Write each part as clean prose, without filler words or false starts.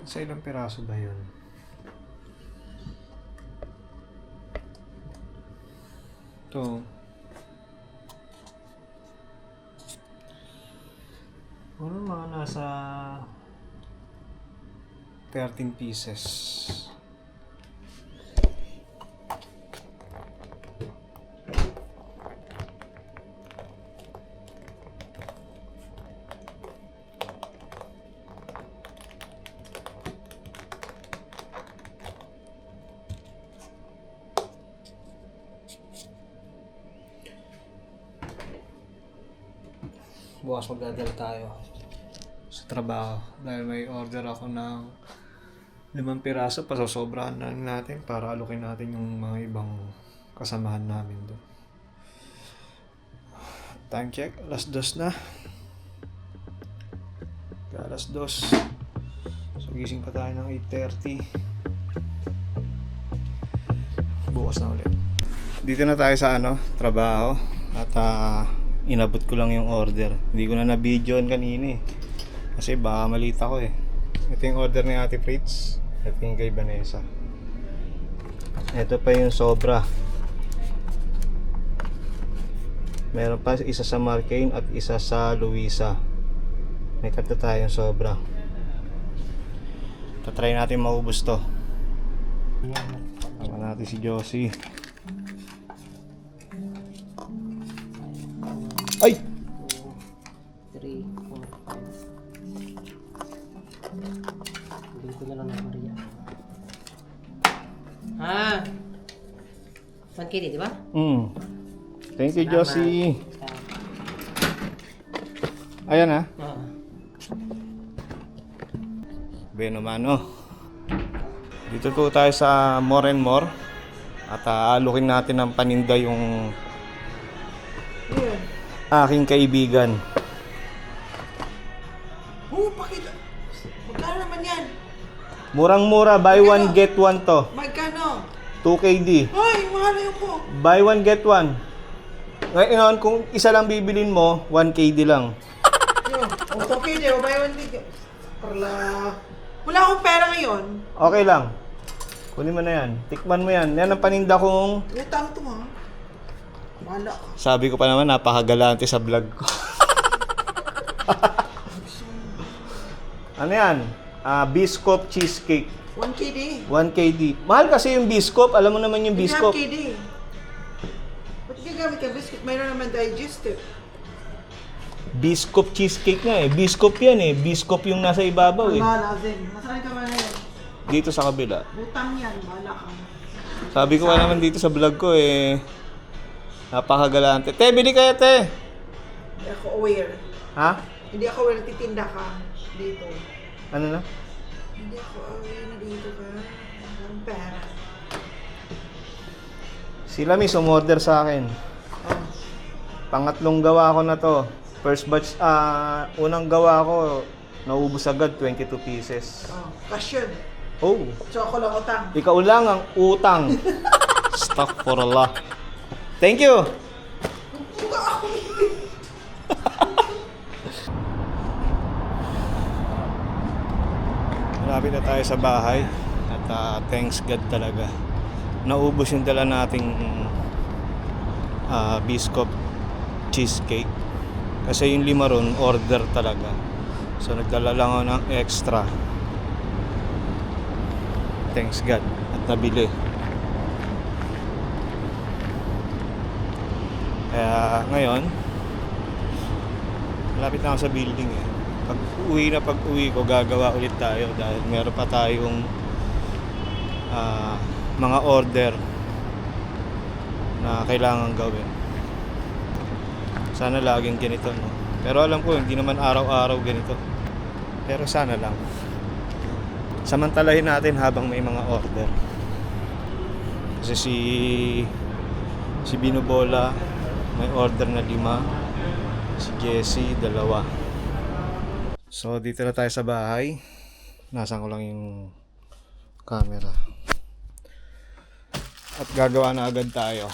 Sa ilang piraso ba yun? Ito. Ano mga nasa 13 pieces. Bukas magdadala tayo sa trabaho dahil may order ako ng 5 piraso. Pasosobrahan na natin para alukin natin yung mga ibang kasamahan namin doon. Time check, alas 2 na. Alas 2. So gising pa tayo ng 8:30. Bukas na ulit. Dito na tayo sa trabaho at inabot ko lang yung order. Hindi ko na na-videoan kanina kasi baka malita ko Ito yung order ni Ate Fritz. Ito yung kay Vanessa. Ito pa yung sobra. Meron pa isa sa Marcaine at isa sa Luisa. May tatlo tayong sobra. Tatry natin maubos to. Tama natin si Josie. Ay! 3, 4, 5. Dito na lang na Maria. Ah! 1 KD, di ba? Thank you, Josie. Ayan Oo. Beno mano. Dito po tayo sa More and More. At alukin natin ng paninda yung aking kaibigan. Pakita. Magkano naman yan? Murang-mura, buy one get one to. Magkano? 2KD. Ay, mahal yun po. Buy one get one. Ngayon, kung isa lang bibilin mo, 1KD lang. Okay, di ba? Buy one ticket. Parla. Wala akong pera ngayon. Okay lang. Kunin mo na yan. Tikman mo yan. Yan ang paninda kong... Utang to ha. Wala ka. Sabi ko pa naman, napakagalante sa vlog ko. Ano yan? Biscoff cheesecake. 1 KD. 1KD. Mahal kasi yung Biscoff. Alam mo naman yung Biscoff. 1 KD. Ba't gagamit ka biscuit? Mayroon naman digestive. Biscoff cheesecake nga Biscoff yan Biscoff yung nasa ibabaw Bahala din. Masakit ka ba na yan? Dito sa kabila. Utang yan. Bahala ka. Sabi ko pa naman dito sa vlog ko napakagalante. Te, bili kayo te. Hindi ako aware. Ha? Hindi ako aware na titinda ka dito. Ano na? Hindi ako aware na dito ka. Ang pera. Sila may sumorder sa akin. Oh. Pangatlong gawa ko na to. First batch, unang gawa ko, naubos agad 22 pieces. Oh. Cash yun. Oh, So ako lang utang. ikaw lang ang utang. Stuck for Allah. Thank you. Malapit na tayo sa bahay at thanks God talaga. Naubos yung dala nating Biscoff cheesecake. Kasi yung 5 ron, order talaga. So nagdala lang ako ng extra. Thanks God. At nabili. Kaya ngayon, malapit na ako sa building Pag uwi ko, gagawa ulit tayo dahil meron pa tayong mga order na kailangan gawin. Sana laging ganito, no? Pero alam ko, hindi naman araw-araw ganito. Pero sana lang. Samantalahin natin habang may mga order. Kasi si Binobola may order na 5. Si Jessie 2. So dito na tayo sa bahay. Nasaan ko lang yung camera. At gagawa na agad tayo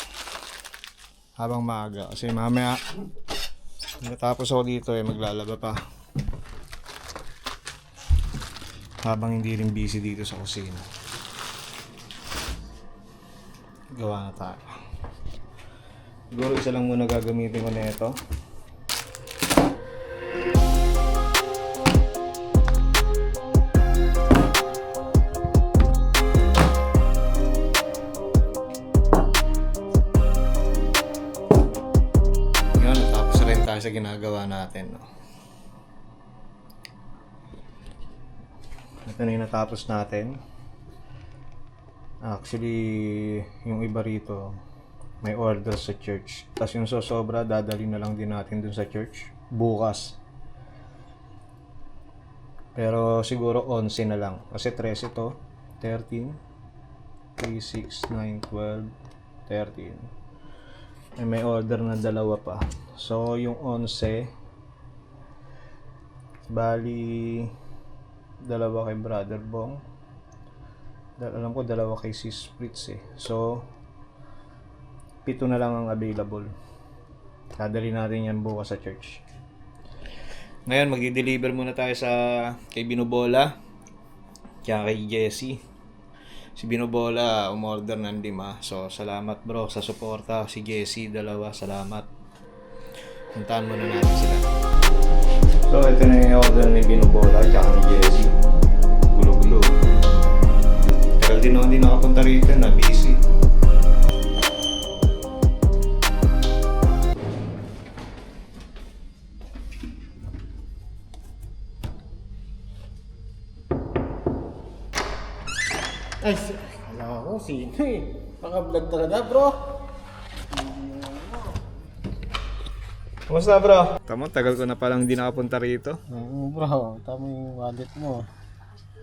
habang maaga. Kasi mamaya natapos ako dito maglalaba pa. habang hindi rin busy dito sa kusina. Gawa na tayo. Siguro isa lang muna gagamitin ko na ito. Yun, tapos rin tayo sa ginagawa natin, no? Ito na yung natapos natin. Actually, yung iba rito may order sa church. Tapos yung sosobra, dadalhin na lang din natin dun sa church bukas. Pero siguro 11 na lang. Kasi 13 ito. 13, 3, 6, 9, 12, 13. May order na dalawa pa. So yung 11, bali dalawa kay Brother Bong. Alam ko dalawa kay Sis Fritz eh. So 7 na lang ang available. Dadali natin yan bukas sa church. Ngayon magdi-deliver muna tayo sa kay Binobola, kaya kay Jessie. Si Binobola umorder ng 5. So salamat bro sa suporta. Si Jessie 2, salamat. Puntahan muna natin sila. So ito na yung order ni Binobola at ni Jessie. Gulo-gulo. Tagal din ako hindi nakapunta rito, na busy. Ay, alam ko, sino eh. Naka-vlog talaga, bro. Kumusta bro? Tama, tagal ko na palang hindi nakapunta rito. Oo, bro. Tama yung wallet mo.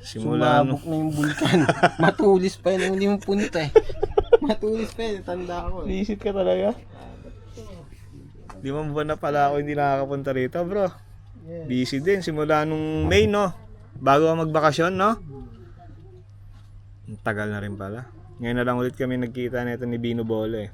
Simula Sumabog na yung bulkan. Matulis pa yun. Hindi mo punta eh. Matulis pa yun. Tanda ko eh. Visit ka talaga? 5 buwan na pala ako hindi nakakapunta rito bro. Yeah. Busy din, simula nung May no? Bago ako magbakasyon no? Ang tagal na rin pala. Ngayon na lang ulit kami nagkita nito ni Bino Bola eh.